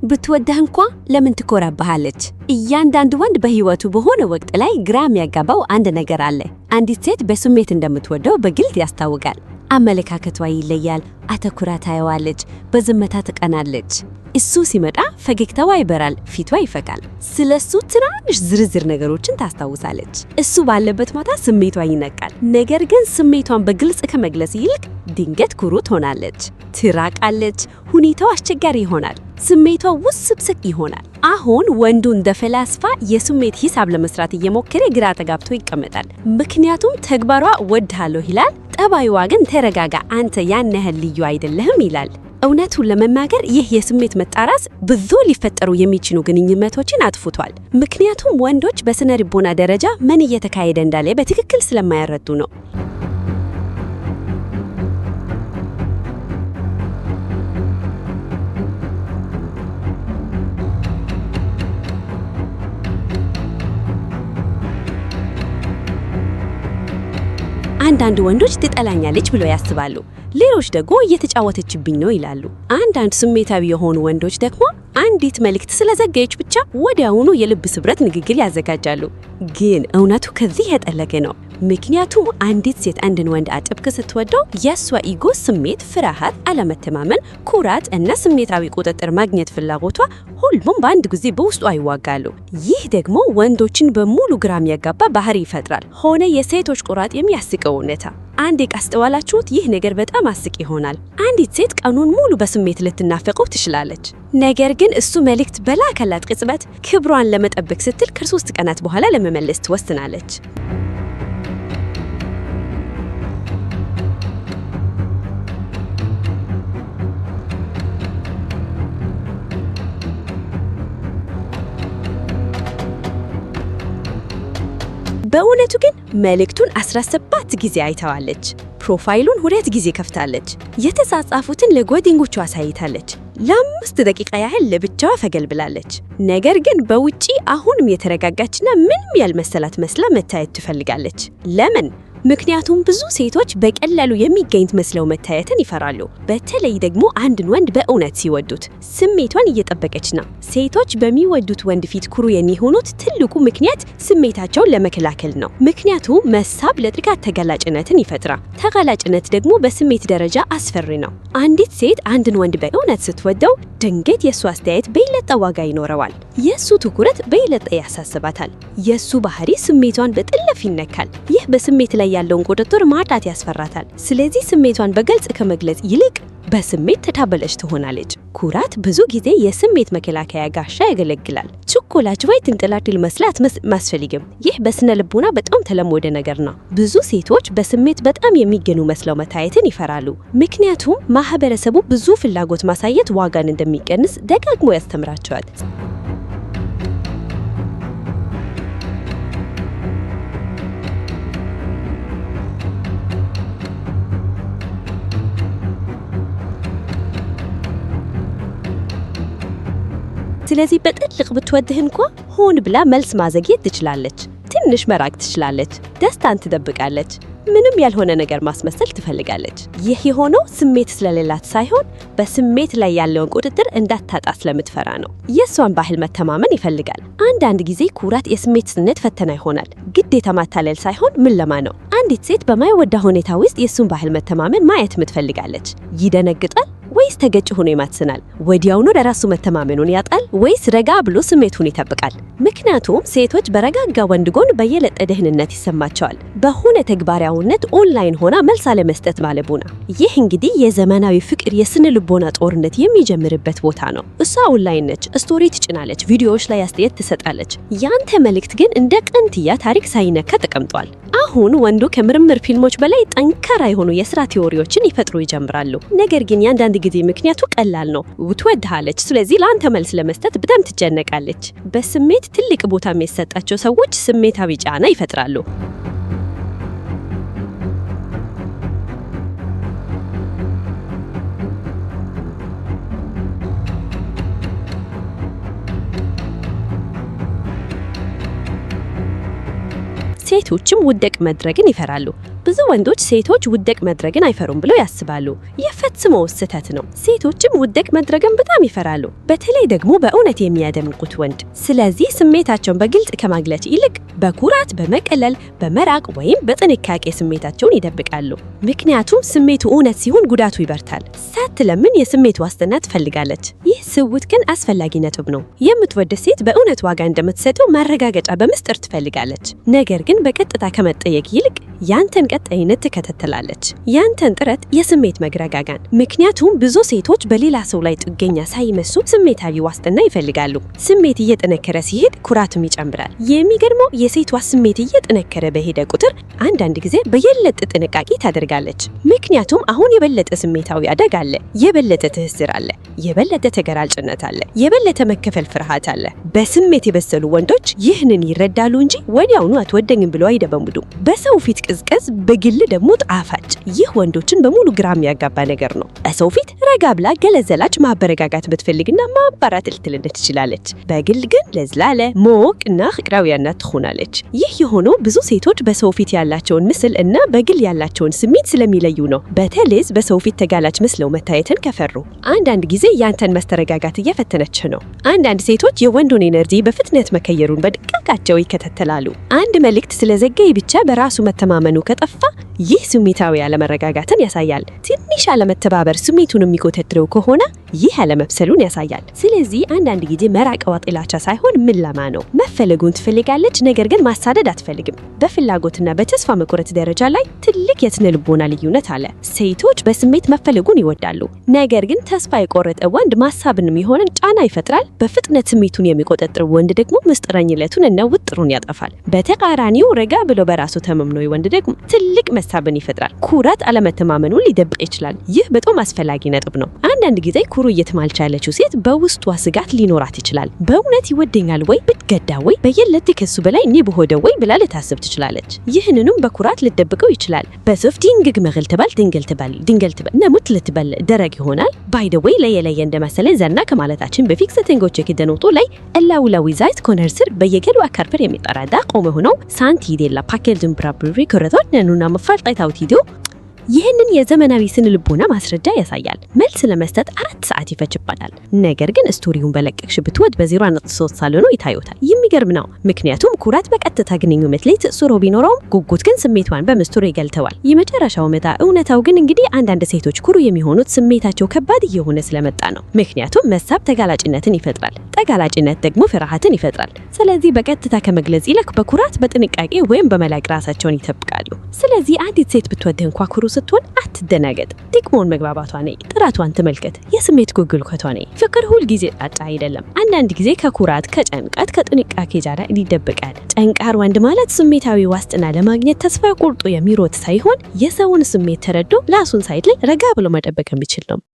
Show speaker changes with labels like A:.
A: ብትወደህ እንኳን ለምን ትኮራብሃለች? እያንዳንዱ ወንድ በህይወቱ በሆነ ወቅት ላይ ግራ የሚያጋባው አንድ ነገር አለ። አንዲት ሴት በስሜት እንደምትወደው በግልጽ ያስታውቃል። አመለካከቷ ይለያል፣ አተኩራ ታየዋለች፣ በዝምታ ትቀናለች። እሱ ሲመጣ ፈገግታዋ ይበራል፣ ፊቷ ይፈካል። ስለሱ ትናንሽ ዝርዝር ነገሮችን ታስታውሳለች። እሱ ባለበት ማታ ስሜቷ ይነቃል። ነገር ግን ስሜቷን በግልጽ ከመግለጽ ይልቅ ድንገት ኩሩ ትሆናለች፣ ትራቃለች። ሁኔታው አስቸጋሪ ይሆናል፣ ስሜቷ ውስብስብ ይሆናል። አሁን ወንዱ እንደ ፈላስፋ የስሜት ሂሳብ ለመስራት እየሞከረ ግራ ተጋብቶ ይቀመጣል። ምክንያቱም ተግባሯ እወድሃለሁ ይላል፣ ጠባይዋ ግን ተረጋጋ፣ አንተ ያን ያህል ልዩ አይደለህም ይላል። እውነቱን ለመናገር ይህ የስሜት መጣራስ ብዙ ሊፈጠሩ የሚችሉ ግንኙነቶችን አጥፍቷል። ምክንያቱም ወንዶች በስነ ልቦና ደረጃ ምን እየተካሄደ እንዳለ በትክክል ስለማይረዱ ነው። አንዳንድ ወንዶች ትጠላኛለች ብለው ያስባሉ፣ ሌሎች ደግሞ እየተጫወተችብኝ ነው ይላሉ። አንዳንድ ስሜታዊ የሆኑ ወንዶች ደግሞ አንዲት መልእክት ስለዘገየች ብቻ ወዲያውኑ የልብ ስብረት ንግግር ያዘጋጃሉ። ግን እውነቱ ከዚህ የጠለቀ ነው። ምክንያቱም አንዲት ሴት አንድን ወንድ አጥብቅ ስትወደው የሷ ኢጎ ስሜት፣ ፍርሃት፣ አለመተማመን፣ ኩራት እና ስሜታዊ ቁጥጥር ማግኘት ፍላጎቷ ሁሉም በአንድ ጊዜ በውስጧ ይዋጋሉ። ይህ ደግሞ ወንዶችን በሙሉ ግራ የሚያጋባ ባህሪ ይፈጥራል። ሆነ የሴቶች ቁራጥ የሚያስቀው እውነታ አንዴ ካስተዋላችሁት ይህ ነገር በጣም አስቂ ይሆናል። አንዲት ሴት ቀኑን ሙሉ በስሜት ልትናፈቀው ትችላለች። ነገር ግን እሱ መልእክት በላከላት ቅጽበት ክብሯን ለመጠበቅ ስትል ከ3 ቀናት በኋላ ለመመለስ ትወስናለች። በእውነቱ ግን መልእክቱን 17 ጊዜ አይታዋለች። ፕሮፋይሉን 2 ጊዜ ከፍታለች። የተጻጻፉትን ለጓደኞቿ አሳይታለች። ለ5 ደቂቃ ያህል ለብቻዋ ፈገል ብላለች። ነገር ግን በውጪ አሁንም የተረጋጋችና ምንም ያልመሰላት መስላ መታየት ትፈልጋለች። ለምን? ምክንያቱም ብዙ ሴቶች በቀላሉ የሚገኙት መስለው መታየትን ይፈራሉ። በተለይ ደግሞ አንድን ወንድ በእውነት ሲወዱት ስሜቷን እየጠበቀች ነው። ሴቶች በሚወዱት ወንድ ፊት ኩሩ የሚሆኑት ትልቁ ምክንያት ስሜታቸውን ለመከላከል ነው። ምክንያቱም መሳብ ለጥቃት ተጋላጭነትን ይፈጥራል። ተጋላጭነት ደግሞ በስሜት ደረጃ አስፈሪ ነው። አንዲት ሴት አንድን ወንድ በእውነት ስትወደው ድንገት የሱ አስተያየት በይለጠ ዋጋ ይኖረዋል። የሱ ትኩረት በይለጠ ያሳስባታል። የሱ ባህሪ ስሜቷን በጥልፍ ይነካል። ይህ በስሜት ላይ ያለውን ቁጥጥር ማጣት ያስፈራታል። ስለዚህ ስሜቷን በግልጽ ከመግለጽ ይልቅ በስሜት ተታበለች ትሆናለች። ኩራት ብዙ ጊዜ የስሜት መከላከያ ጋሻ ያገለግላል። ችኮላች ወይ ትንጥላድል መስላት ማስፈልግም። ይህ በስነ ልቦና በጣም ተለመደ ነገር ነው። ብዙ ሴቶች በስሜት በጣም የሚገኙ መስለው መታየትን ይፈራሉ። ምክንያቱም ማህበረሰቡ ብዙ ፍላጎት ማሳየት ዋጋን እንደሚቀንስ ደጋግሞ ያስተምራቸዋል። ስለዚህ በጥልቅ ብትወድህ እንኳን ሆን ብላ መልስ ማዘግየት ትችላለች። ትንሽ መራቅ ትችላለች። ደስታን ትደብቃለች። ምንም ያልሆነ ነገር ማስመሰል ትፈልጋለች። ይህ የሆነው ስሜት ስለሌላት ሳይሆን በስሜት ላይ ያለውን ቁጥጥር እንዳታጣ ስለምትፈራ ነው። የሷን ባህል መተማመን ይፈልጋል። አንዳንድ ጊዜ ኩራት የስሜት ስነት ፈተና ይሆናል። ግዴታ ማታለል ሳይሆን ምለማ ነው። አንዲት ሴት በማይወዳ ሁኔታ ውስጥ የሱን ባህል መተማመን ማየት ምትፈልጋለች። ይደነግጣል ወይስ ተገጭ ሆኖ ይማትስናል? ወዲያውኑ ለራሱ መተማመኑን ያጣል ወይስ ረጋ ብሎ ስሜቱን ይጠብቃል? ምክንያቱም ሴቶች በረጋጋ ወንድ ጎን በየለጠ ደህንነት ይሰማቸዋል። በሆነ ተግባራዊነት ኦንላይን ሆና መልስ አለመስጠት ማለቡና። ይህ እንግዲህ የዘመናዊ ፍቅር የስነ ልቦና ጦርነት የሚጀምርበት ቦታ ነው። እሷ ኦንላይን ነች፣ ስቶሪ ትጭናለች፣ ቪዲዮዎች ላይ አስተያየት ትሰጣለች። ያንተ መልእክት ግን እንደ ቅንትያ ታሪክ ሳይነካ ተቀምጧል። አሁን ወንዱ ከምርምር ፊልሞች በላይ ጠንካራ የሆኑ የስራ ቲዎሪዎችን ይፈጥሩ ይጀምራሉ። ነገር ግን ያንዳንድ ጊዜ ምክንያቱ ቀላል ነው። ትወድሃለች፣ ስለዚህ ለአንተ መልስ ለመስጠት በጣም ትጨነቃለች። በስሜት ትልቅ ቦታ የሚሰጣቸው ሰዎች ስሜታዊ ጫና ይፈጥራሉ። ሴቶችም ውድቅ መድረግን ይፈራሉ። ብዙ ወንዶች ሴቶች ውድቅ መድረግን አይፈሩም ብለው ያስባሉ። የፈጽሞ ስህተት ነው። ሴቶችም ውድቅ መድረግን በጣም ይፈራሉ፣ በተለይ ደግሞ በእውነት የሚያደምቁት ወንድ። ስለዚህ ስሜታቸውን በግልጽ ከማግለጽ ይልቅ በኩራት፣ በመቀለል፣ በመራቅ ወይም በጥንቃቄ ስሜታቸውን ይደብቃሉ። ምክንያቱም ስሜቱ እውነት ሲሆን ጉዳቱ ይበርታል። ሳትለምን የስሜት ዋስትና ትፈልጋለች። ይህ ስውት ግን አስፈላጊ ነጥብ ነው። የምትወድ ሴት በእውነት ዋጋ እንደምትሰጠው ማረጋገጫ በምስጢር ትፈልጋለች። ነገር ግን በቀጥታ ከመጠየቅ ይልቅ ያንተን ቀጣይነት ትከታተላለች፣ ያንተን ጥረት፣ የስሜት መረጋጋትን። ምክንያቱም ብዙ ሴቶች በሌላ ሰው ላይ ጥገኛ ሳይመስሉ ስሜታዊ ዋስትና ይፈልጋሉ። ስሜት እየጠነከረ ሲሄድ ኩራትም ይጨምራል። የሚገርመው የሴቷ ስሜት እየጠነከረ በሄደ ቁጥር አንዳንድ ጊዜ በየለጠ ጥንቃቄ ታደርጋለች። ምክንያቱም አሁን የበለጠ ስሜታዊ አደጋ አለ፣ የበለጠ ትህስር አለ፣ የበለጠ ተገራጭነት አለ፣ የበለጠ መከፈል ፍርሃት አለ። በስሜት የበሰሉ ወንዶች ይህንን ይረዳሉ እንጂ ወዲያውኑ አትወደኝም ብለው አይደበሙዱም። በሰው ፊት ቅዝቀዝ፣ በግል ደግሞ ጣፋጭ። ይህ ወንዶችን በሙሉ ግራ የሚያጋባ ነገር ነው። በሰው ፊት ረጋ ብላ ገለዘላች ማበረጋጋት ብትፈልግና ማባራት ልትልነት ትችላለች። በግል ግን ለዝላለ ሞቅ እና ፍቅራዊያና ትሆናለች። ይህ የሆነው ብዙ ሴቶች በሰው ፊት ያላቸውን ምስል እና በግል ያላቸውን ስሜት ስለሚለዩ ነው። በተለይ በሰው ፊት ተጋላጭ መስለው መታየትን ከፈሩ። አንዳንድ ጊዜ ያንተን መስተረጋጋት እየፈተነች ነው። አንዳንድ ሴቶች የወንዱን ኤነርጂ በፍጥነት መቀየሩን በድቃቃቸው ይከታተላሉ። አንድ መልእክት ስለዘገየ ብቻ በራሱ መተማመኑ ከጠፋ ይህ ስሜታዊ አለመረጋጋትን ያሳያል። ትንሽ አለመተባበር ስሜቱን የሚቆተድረው ከሆነ ይህ አለመብሰሉን ያሳያል። ስለዚህ አንዳንድ ጊዜ መራቀዋ ጥላቻ ሳይሆን ምለማ ነው። መፈለጉን ትፈልጋለች፣ ነገር ግን ማሳደድ አትፈልግም። በፍላጎትና በተስፋ መቁረጥ ደረጃ ላይ ትልቅ የስነ ልቦና ልዩነት አለ። ሴቶች በስሜት መፈለጉን ይወዳሉ፣ ነገር ግን ተስፋ የቆረጠ ወንድ ማሳብንም የሆነን ጫና ይፈጥራል። በፍጥነት ስሜቱን የሚቆጠጥር ወንድ ደግሞ ምስጢረኝነቱን እና ውጥሩን ያጠፋል። በተቃራኒው ረጋ ብሎ በራሱ ተማምኖ ወንድ ደግሞ ትልቅ መሳብን ይፈጥራል። ኩራት አለመተማመኑን ሊደብቅ ይችላል። ይህ በጣም አስፈላጊ ነጥብ ነው። አንዳንድ ጊዜ ኩሩ እየተማልቻ ያለችው ሴት በውስጧ ስጋት ሊኖራት ይችላል። በእውነት ይወደኛል ወይ፣ ብትገዳ ወይ፣ በየለት ከሱ በላይ እኔ በሆደ ወይ ብላ ልታስብ ትችላለች። ይህንንም በኩራት ልደብቀው ይችላል። በሶፍ ዲንግግ መግል ትባል ድንግል ትበል ነሙት ልትበል ደረግ ይሆናል። ባይደ ወይ ለየለየ እንደመሰለ ዘና ከማለታችን በፊት ሰተንጎች የከደነውቶ ላይ እላውላዊ ዛይት ኮነር ስር በየገሉ አካርፐር የሚጠራዳ ቆመ ሆነው ሳንቲ ዴላ ፓኬጅ ፕራፕሪ ኮረቶን ነኑና መፋልጣይታው ቪዲዮ ይህንን የዘመናዊ ስነ ልቦና ማስረጃ ያሳያል። መልስ ለመስጠት 4 ሰዓት ይፈጅባታል። ነገር ግን ስቶሪውን በለቀቅሽ ብትወድ በ0.3 ሳሎኑ ይታዩታል። የሚገርም ነው፣ ምክንያቱም ኩራት በቀጥታ ግንኙነት ላይ ተጽዕኖ ቢኖረውም ጉጉት ግን ስሜቷን በምስጢር ይገልተዋል። የመጨረሻው መታ እውነታው ግን እንግዲህ አንዳንድ ሴቶች ኩሩ የሚሆኑት ስሜታቸው ከባድ እየሆነ ስለመጣ ነው። ምክንያቱም መሳብ ተጋላጭነትን ይፈጥራል፣ ተጋላጭነት ደግሞ ፍርሃትን ይፈጥራል። ስለዚህ በቀጥታ ከመግለጽ ይልቅ በኩራት፣ በጥንቃቄ ወይም በመላቅ ራሳቸውን ይጠብቃሉ። ስለዚህ አንዲት ሴት ብትወድህ እንኳን ኩሩ ስትሆን አትደናገጥ። ጥቅሙን መግባባቷ ነይ፣ ጥራቷን ተመልከት፣ የስሜት ጉግልከቷ ነይ። ፍቅር ሁል ጊዜ ጣጣ አይደለም። አንዳንድ ጊዜ ከኩራት፣ ከጭንቀት፣ ከጥንቃቄ ጋር ይደብቃል። ጠንካራ ወንድ ማለት ስሜታዊ ዋስትና ለማግኘት ተስፋ ቆርጦ የሚሮጥ ሳይሆን የሰውን ስሜት ተረድቶ ራሱን ሳይጥል ረጋ ብሎ መጠበቅ የሚችል ነው።